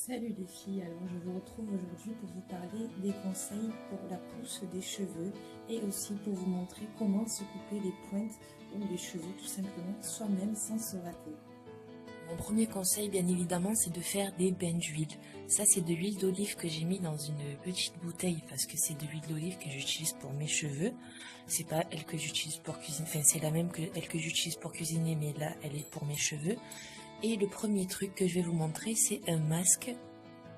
Salut les filles, alors je vous retrouve aujourd'hui pour vous parler des conseils pour la pousse des cheveux et aussi pour vous montrer comment se couper les pointes ou les cheveux tout simplement soi-même sans se rater. Mon premier conseil bien évidemment c'est de faire des bains d'huile. Ça c'est de l'huile d'olive que j'ai mis dans une petite bouteille parce que c'est de l'huile d'olive que j'utilise pour mes cheveux. C'est pas elle que j'utilise pour cuisiner, enfin c'est la même que elle que j'utilise pour cuisiner mais là elle est pour mes cheveux. Et le premier truc que je vais vous montrer c'est un masque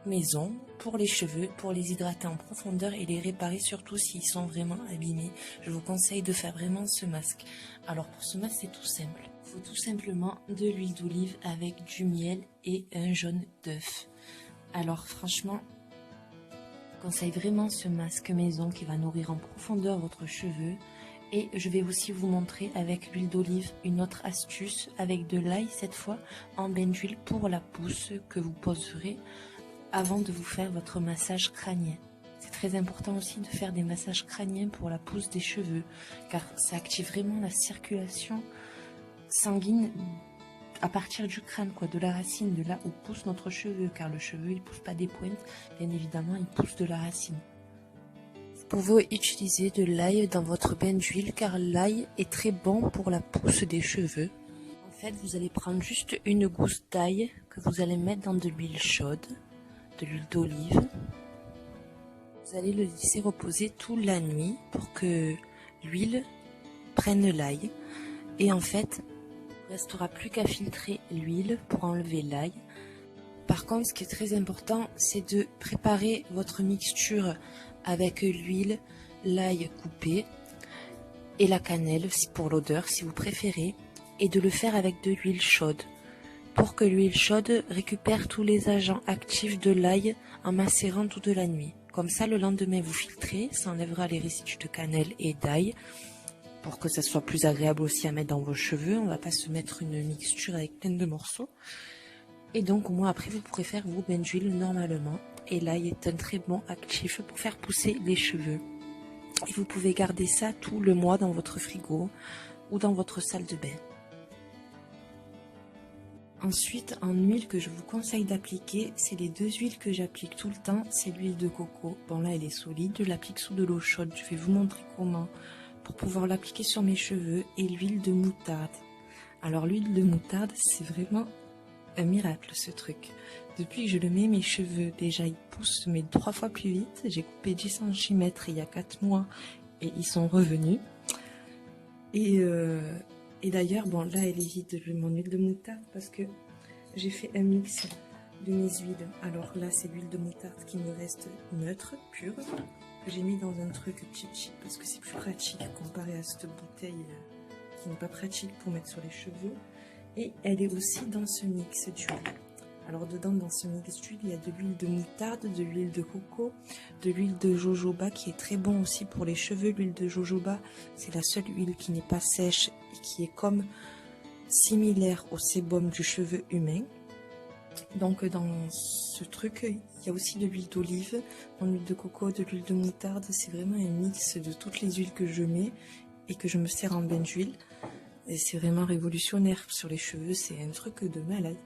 maison pour les cheveux, pour les hydrater en profondeur et les réparer surtout s'ils sont vraiment abîmés. Je vous conseille de faire vraiment ce masque. Alors pour ce masque c'est tout simple. Il faut tout simplement de l'huile d'olive avec du miel et un jaune d'œuf. Alors franchement, je conseille vraiment ce masque maison qui va nourrir en profondeur votre cheveu. Et je vais aussi vous montrer avec l'huile d'olive une autre astuce avec de l'ail cette fois en bain d'huile pour la pousse que vous poserez avant de vous faire votre massage crânien. C'est très important aussi de faire des massages crâniens pour la pousse des cheveux car ça active vraiment la circulation sanguine à partir du crâne, de la racine, de là où pousse notre cheveu, car le cheveu il pousse pas des pointes, bien évidemment il pousse de la racine. Vous pouvez utiliser de l'ail dans votre bain d'huile car l'ail est très bon pour la pousse des cheveux. En fait, vous allez prendre juste une gousse d'ail que vous allez mettre dans de l'huile chaude, de l'huile d'olive. Vous allez le laisser reposer toute la nuit pour que l'huile prenne l'ail. Et en fait, il ne restera plus qu'à filtrer l'huile pour enlever l'ail. Par contre, ce qui est très important, c'est de préparer votre mixture avec l'huile, l'ail coupé et la cannelle pour l'odeur si vous préférez, et de le faire avec de l'huile chaude pour que l'huile chaude récupère tous les agents actifs de l'ail en macérant toute la nuit. Comme ça, le lendemain, vous filtrez, ça enlèvera les résidus de cannelle et d'ail pour que ça soit plus agréable aussi à mettre dans vos cheveux. On va pas se mettre une mixture avec plein de morceaux. Et donc, au moins, après, vous pourrez faire vos bains d'huile normalement. Et l'ail est un très bon actif pour faire pousser les cheveux. Et vous pouvez garder ça tout le mois dans votre frigo ou dans votre salle de bain. Ensuite, en huile que je vous conseille d'appliquer, c'est les deux huiles que j'applique tout le temps. C'est l'huile de coco. Bon là, elle est solide. Je l'applique sous de l'eau chaude. Je vais vous montrer comment pour pouvoir l'appliquer sur mes cheveux. Et l'huile de moutarde. Alors l'huile de moutarde, c'est vraiment un miracle ce truc. Depuis que je le mets, mes cheveux, déjà ils poussent mais 3 fois plus vite. J'ai coupé 10 cm il y a 4 mois et ils sont revenus. Et d'ailleurs, bon là elle est vide de mon huile de moutarde parce que j'ai fait un mix de mes huiles. Alors là c'est l'huile de moutarde qui me reste neutre, pure, que j'ai mis dans un truc chichi parce que c'est plus pratique comparé à cette bouteille qui n'est pas pratique pour mettre sur les cheveux. Et elle est aussi dans ce mix d'huile. Alors dedans, dans ce mix d'huile, il y a de l'huile de moutarde, de l'huile de coco, de l'huile de jojoba qui est très bon aussi pour les cheveux. L'huile de jojoba, c'est la seule huile qui n'est pas sèche et qui est comme similaire au sébum du cheveu humain. Donc dans ce truc, il y a aussi de l'huile d'olive, de l'huile de coco, de l'huile de moutarde. C'est vraiment un mix de toutes les huiles que je mets et que je me sers en bain d'huile. Et c'est vraiment révolutionnaire sur les cheveux, c'est un truc de malade.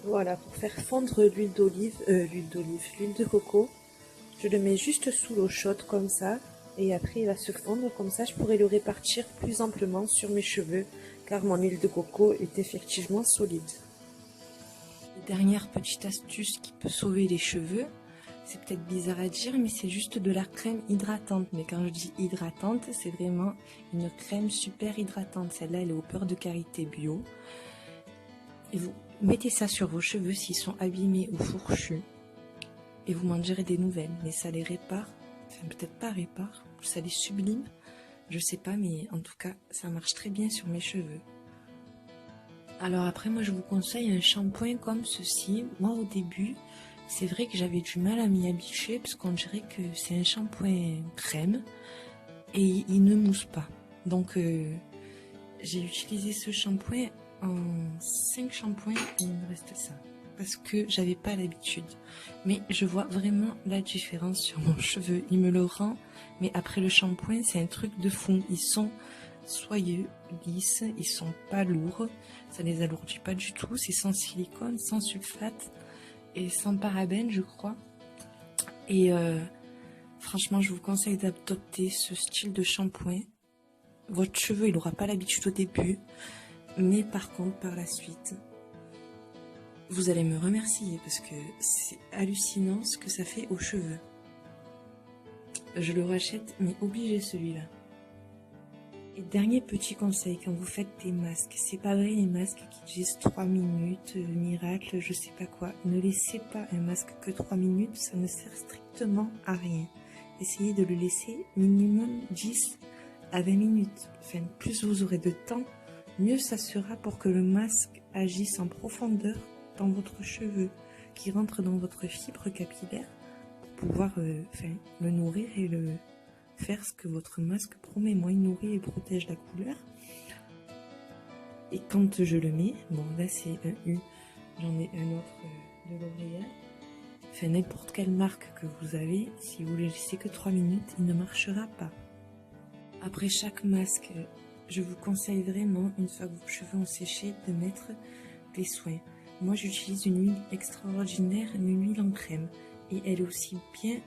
Voilà, pour faire fondre l'huile de coco, je le mets juste sous l'eau chaude comme ça. Et après il va se fondre comme ça, je pourrai le répartir plus amplement sur mes cheveux, car mon huile de coco est effectivement solide. Et dernière petite astuce qui peut sauver les cheveux, c'est peut-être bizarre à dire, mais c'est juste de la crème hydratante. Mais quand je dis hydratante, c'est vraiment une crème super hydratante. Celle-là, elle est au beurre de karité bio. Et vous mettez ça sur vos cheveux s'ils sont abîmés ou fourchus. Et vous m'en direz des nouvelles. Mais ça les répare. Enfin, peut-être pas répare. Ça les sublime. Je sais pas, mais en tout cas, ça marche très bien sur mes cheveux. Alors après, moi, je vous conseille un shampoing comme ceci. Moi, au début, c'est vrai que j'avais du mal à m'y habituer parce qu'on dirait que c'est un shampoing crème et il ne mousse pas. Donc j'ai utilisé ce shampoing en 5 shampoings et il me reste ça parce que j'avais pas l'habitude. Mais je vois vraiment la différence sur mon cheveu. Il me le rend, mais après le shampoing, c'est un truc de fou. Ils sont soyeux, lisses, ils sont pas lourds, ça les alourdit pas du tout, c'est sans silicone, sans sulfate et sans parabènes je crois. Et franchement je vous conseille d'adopter ce style de shampoing. Votre cheveu il n'aura pas l'habitude au début, mais par contre par la suite, vous allez me remercier parce que c'est hallucinant ce que ça fait aux cheveux. Je le rachète, mais obligé celui-là. Et dernier petit conseil, quand vous faites des masques, c'est pas vrai les masques qui disent 3 minutes, miracle, je sais pas quoi. Ne laissez pas un masque que 3 minutes, ça ne sert strictement à rien. Essayez de le laisser minimum 10 à 20 minutes. Enfin, plus vous aurez de temps, mieux ça sera pour que le masque agisse en profondeur dans votre cheveu, qui rentre dans votre fibre capillaire pour pouvoir le nourrir et le faire ce que votre masque promet. Moi, il nourrit et protège la couleur. Et quand je le mets, bon là c'est un U, j'en ai un autre de L'Oréal. Enfin, n'importe quelle marque que vous avez, si vous le laissez que 3 minutes, il ne marchera pas. Après chaque masque, je vous conseille vraiment, une fois que vos cheveux ont séché, de mettre des soins. Moi, j'utilise une huile extraordinaire, une huile en crème. Et elle est aussi bien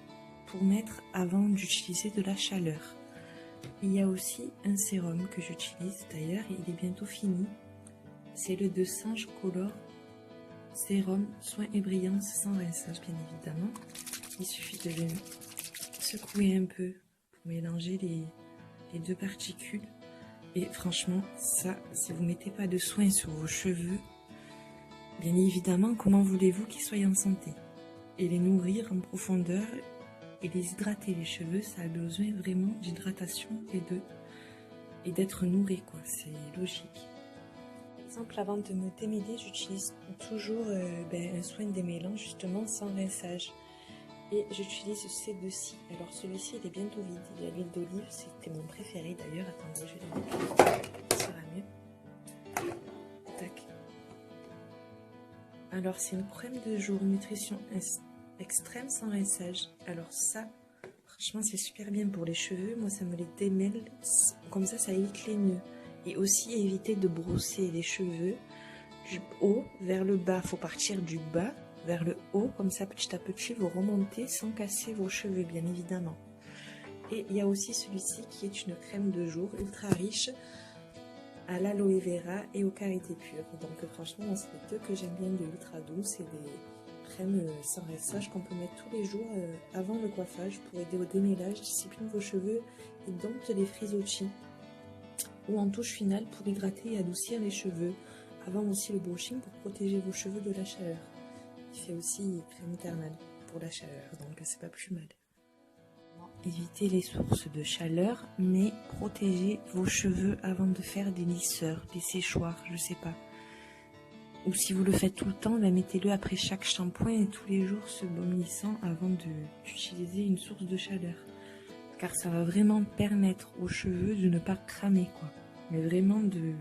pour mettre avant d'utiliser de la chaleur. Il y a aussi un sérum que j'utilise, d'ailleurs, il est bientôt fini. C'est le de Singe Color Sérum Soin et Brillance sans rinçage, bien évidemment. Il suffit de le secouer un peu pour mélanger les deux particules. Et franchement, ça, si vous ne mettez pas de soin sur vos cheveux, bien évidemment, comment voulez-vous qu'ils soient en santé? Et les nourrir en profondeur et les hydrater. Les cheveux, ça a besoin vraiment d'hydratation et d'être nourri, quoi. C'est logique. Par exemple, avant de me démêler, j'utilise toujours un soin de démêlant, justement sans rinçage. Et j'utilise ces deux-ci. Alors celui-ci, il est bientôt vide. Il y a l'huile d'olive, c'était mon préféré d'ailleurs. Attendez, je vais le mettre. Ça sera mieux. Tac. Alors c'est une crème de jour, nutrition extrême sans rinçage. Alors ça, franchement c'est super bien pour les cheveux. Moi ça me les démêle, comme ça évite les nœuds. Et aussi éviter de brosser les cheveux du haut vers le bas. Faut partir du bas vers le haut, comme ça petit à petit vous remontez sans casser vos cheveux bien évidemment. Et il y a aussi celui-ci qui est une crème de jour ultra riche à l'aloe vera et aux karités pures. Donc franchement c'est les deux que j'aime bien, de ultra doux. C'est des crèmes sans rinçage qu'on peut mettre tous les jours avant le coiffage pour aider au démêlage, discipline vos cheveux et dompte les frisottis. Ou en touche finale pour hydrater et adoucir les cheveux. Avant aussi le brushing pour protéger vos cheveux de la chaleur. Il fait aussi crème thermale pour la chaleur, donc c'est pas plus mal. Évitez les sources de chaleur, mais protégez vos cheveux avant de faire des lisseurs, des séchoirs, je sais pas. Ou si vous le faites tout le temps, mettez-le après chaque shampoing et tous les jours ce baume lissant avant d'utiliser une source de chaleur. Car ça va vraiment permettre aux cheveux de ne pas cramer, quoi. Mais vraiment de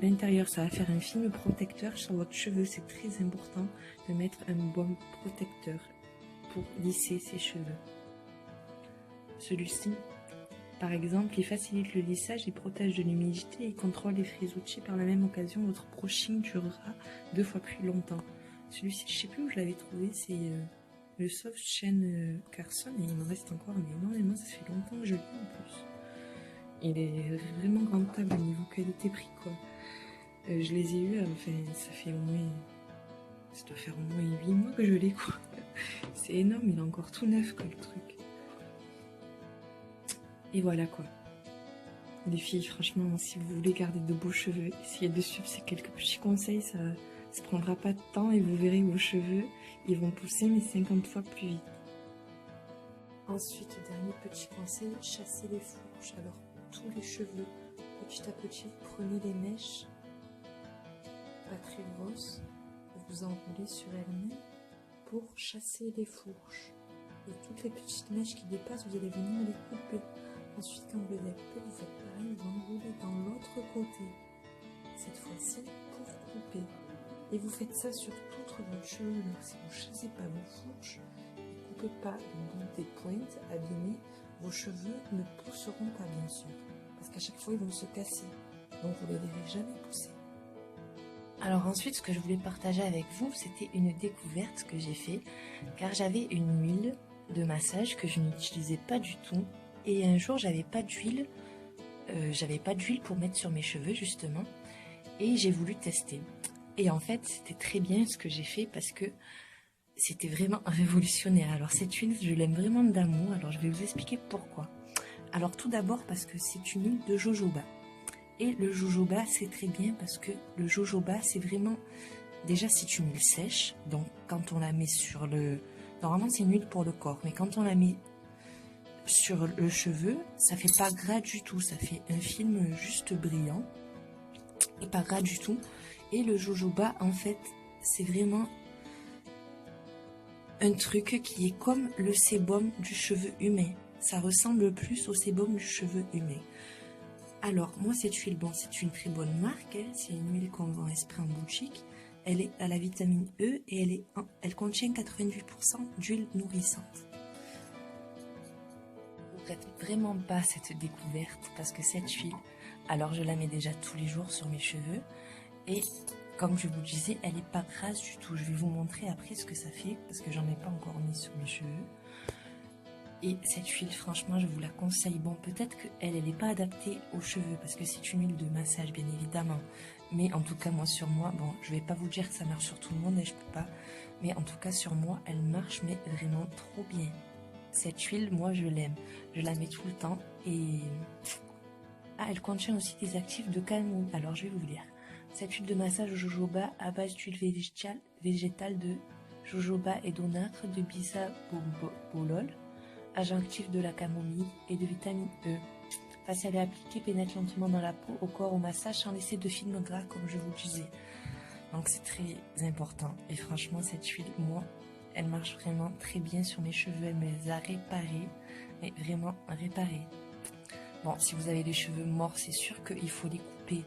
l'intérieur, ça va faire un film protecteur sur votre cheveu. C'est très important de mettre un baume protecteur pour lisser ses cheveux. Celui-ci, par exemple, il facilite le lissage, il protège de l'humidité et contrôle les frisottis. Par la même occasion, votre brushing durera 2 fois plus longtemps. Celui-ci, je sais plus où je l'avais trouvé, c'est le Soft Chain Carson et il m'en reste encore mais énormément, ça fait longtemps que je l'ai en plus. Il est vraiment rentable au niveau qualité-prix, quoi. Je les ai eus, enfin, ça doit faire au moins 8 mois que je l'ai, quoi. C'est énorme, il est encore tout neuf, quoi, le truc. Et voilà, quoi. Les filles, franchement, si vous voulez garder de beaux cheveux, essayez de suivre ces quelques petits conseils, ça ne prendra pas de temps et vous verrez vos cheveux, ils vont pousser mais 50 fois plus vite. Ensuite, dernier petit conseil, chassez les fourches. Alors, tous les cheveux, petit à petit, vous prenez les mèches, pas très grosses, vous enroulez sur elles-mêmes pour chasser les fourches. Et toutes les petites mèches qui dépassent, vous allez venir les couper. Ensuite, quand vous les avez coupées, vous faites pareil, vous enroulez dans l'autre côté. Cette fois-ci, pour couper. Et vous faites ça sur toute votre chevelure. Si vous ne chassez pas vos fourches, ne coupez pas donc des pointes abîmées, vos cheveux ne pousseront pas, bien sûr. parce qu'à chaque fois ils vont se casser, donc vous ne les verrez jamais pousser. Alors ensuite, ce que je voulais partager avec vous, c'était une découverte que j'ai fait, car j'avais une huile de massage que je n'utilisais pas du tout, et un jour j'avais pas d'huile pour mettre sur mes cheveux justement, et j'ai voulu tester. Et en fait, c'était très bien ce que j'ai fait parce que c'était vraiment révolutionnaire. Alors cette huile, je l'aime vraiment d'amour, alors je vais vous expliquer pourquoi. Alors tout d'abord parce que c'est une huile de jojoba. Et le jojoba, c'est très bien parce que le jojoba, c'est vraiment... Déjà, c'est une huile sèche. Donc, quand on la met sur le... Normalement, c'est une huile pour le corps. Mais quand on la met sur le cheveu, ça fait pas gras du tout. Ça fait un film juste brillant. Et pas gras du tout. Et le jojoba, en fait, c'est vraiment un truc qui est comme le sébum du cheveu humain. Ça ressemble plus au sébum du cheveu humain. Alors, moi, cette huile, bon, c'est une très bonne marque. Hein. C'est une huile qu'on vend Esprit en boutique. Elle est à la vitamine E et elle contient 98% d'huile nourrissante. Je ne regrette vraiment pas cette découverte parce que cette huile, alors je la mets déjà tous les jours sur mes cheveux. Et comme je vous disais, elle n'est pas grasse du tout. Je vais vous montrer après ce que ça fait parce que j'en ai pas encore mis sur mes cheveux. Et cette huile, franchement, je vous la conseille. Bon, peut-être qu'elle n'est pas adaptée aux cheveux parce que c'est une huile de massage, bien évidemment. Mais en tout cas, moi, sur moi, bon, je vais pas vous dire que ça marche sur tout le monde et je peux pas. Mais en tout cas, sur moi, elle marche, mais vraiment trop bien. Cette huile, moi, je l'aime. Je la mets tout le temps et... Ah, elle contient aussi des actifs de camomille. Alors, je vais vous lire. Cette huile de massage au jojoba à base d'huile végétale de jojoba et d'onacre, de bisabolol, agent actif de la camomille et de vitamine E. Facile à appliquer, pénètre lentement dans la peau, au corps, au massage, sans laisser de films gras, comme je vous disais. Donc c'est très important. Et franchement, cette huile, moi, elle marche vraiment très bien sur mes cheveux. Elle me les a réparés, mais vraiment réparés. Bon, si vous avez les cheveux morts, c'est sûr qu'il faut les couper.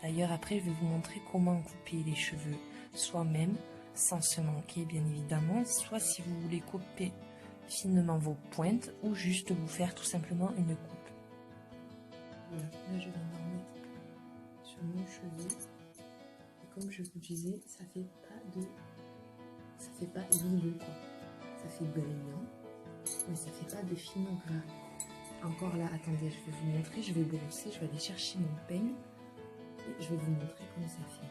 D'ailleurs, après, je vais vous montrer comment couper les cheveux soi-même, sans se manquer, bien évidemment. Soit si vous voulez couper finement vos pointes, ou juste vous faire tout simplement une coupe. Voilà, là je viens d'en mettre sur mon cheveu. Et comme je vous disais, ça fait pas huileux quoi. Ça fait brillant, mais ça fait pas de fines gras. Encore là, attendez, je vais vous montrer, je vais brosser, je vais aller chercher mon peigne et je vais vous montrer comment ça fait.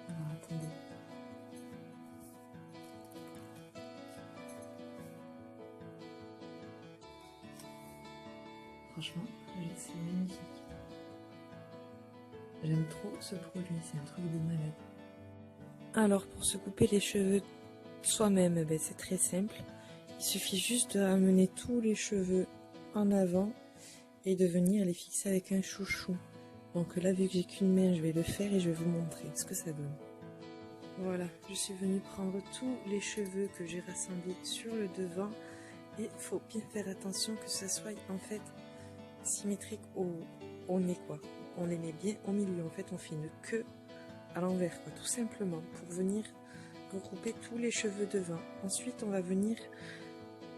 Alors attendez. Franchement, c'est magnifique. J'aime trop ce produit, c'est un truc de malade. Alors pour se couper les cheveux soi-même, ben, c'est très simple. Il suffit juste de ramener tous les cheveux en avant et de venir les fixer avec un chouchou. Donc là, vu que j'ai qu'une main, je vais le faire et je vais vous montrer ce que ça donne. Voilà, je suis venue prendre tous les cheveux que j'ai rassemblés sur le devant et il faut bien faire attention que ça soit en fait symétrique au nez quoi. On les met bien au milieu, en fait on fait une queue à l'envers quoi, tout simplement pour venir regrouper tous les cheveux devant. Ensuite on va venir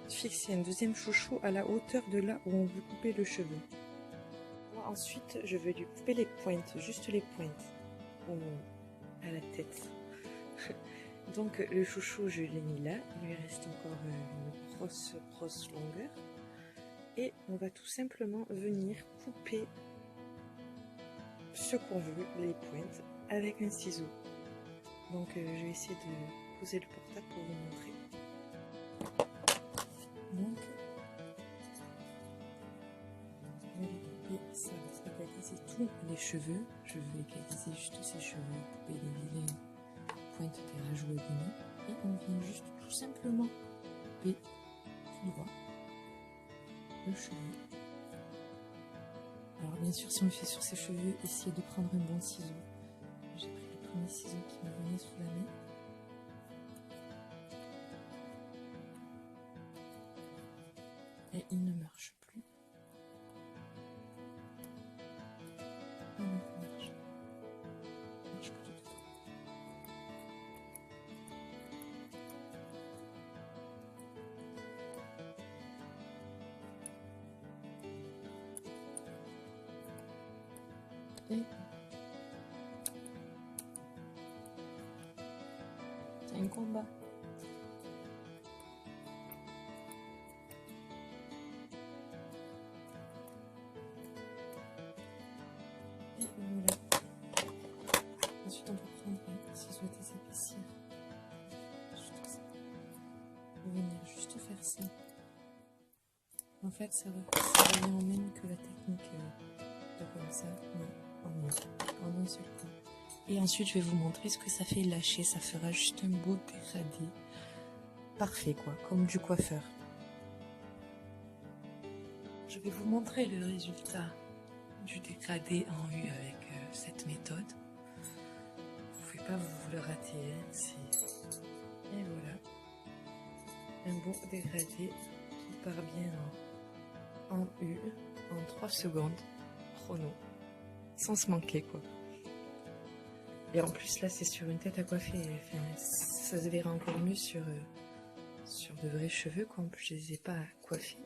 fixer un deuxième chouchou à la hauteur de là où on veut couper le cheveu. Moi, ensuite je vais lui couper les pointes, juste les pointes à la tête. Donc le chouchou je l'ai mis là, il lui reste encore une grosse longueur. Et on va tout simplement venir couper ce qu'on veut, les pointes, avec un ciseau. Donc je vais essayer de poser le portable pour vous montrer. Donc, je vais couper ça, égaliser tous les cheveux. Je vais égaliser juste ces cheveux, couper les vilaines pointes des rajouts abîmés. Et on vient juste tout simplement couper tout droit le cheveu. Alors bien sûr, si on le fait sur ses cheveux, essayez de prendre un bon ciseau. J'ai pris le premier ciseau qui me venait sous la main. Et il ne marche plus. Non, il marche. Il marche plus du tout. Et c'est un combat. Et voilà. Ensuite, on peut prendre un ciseau d'épaissir. Juste ça. Venir juste faire ça. En fait, ça revient en même que la technique de comme ça, mais en un seul coup. Et ensuite, je vais vous montrer ce que ça fait lâcher. Ça fera juste un beau dégradé. Parfait, quoi, comme du coiffeur. Je vais vous montrer le résultat du dégradé en U avec cette méthode. Vous ne pouvez pas vous le rater. Et voilà. Un beau dégradé qui part bien en U en 3 secondes chrono, sans se manquer quoi. Et en plus là c'est sur une tête à coiffer, enfin, ça se verra encore mieux sur de vrais cheveux quoi. En plus je les ai pas coiffés.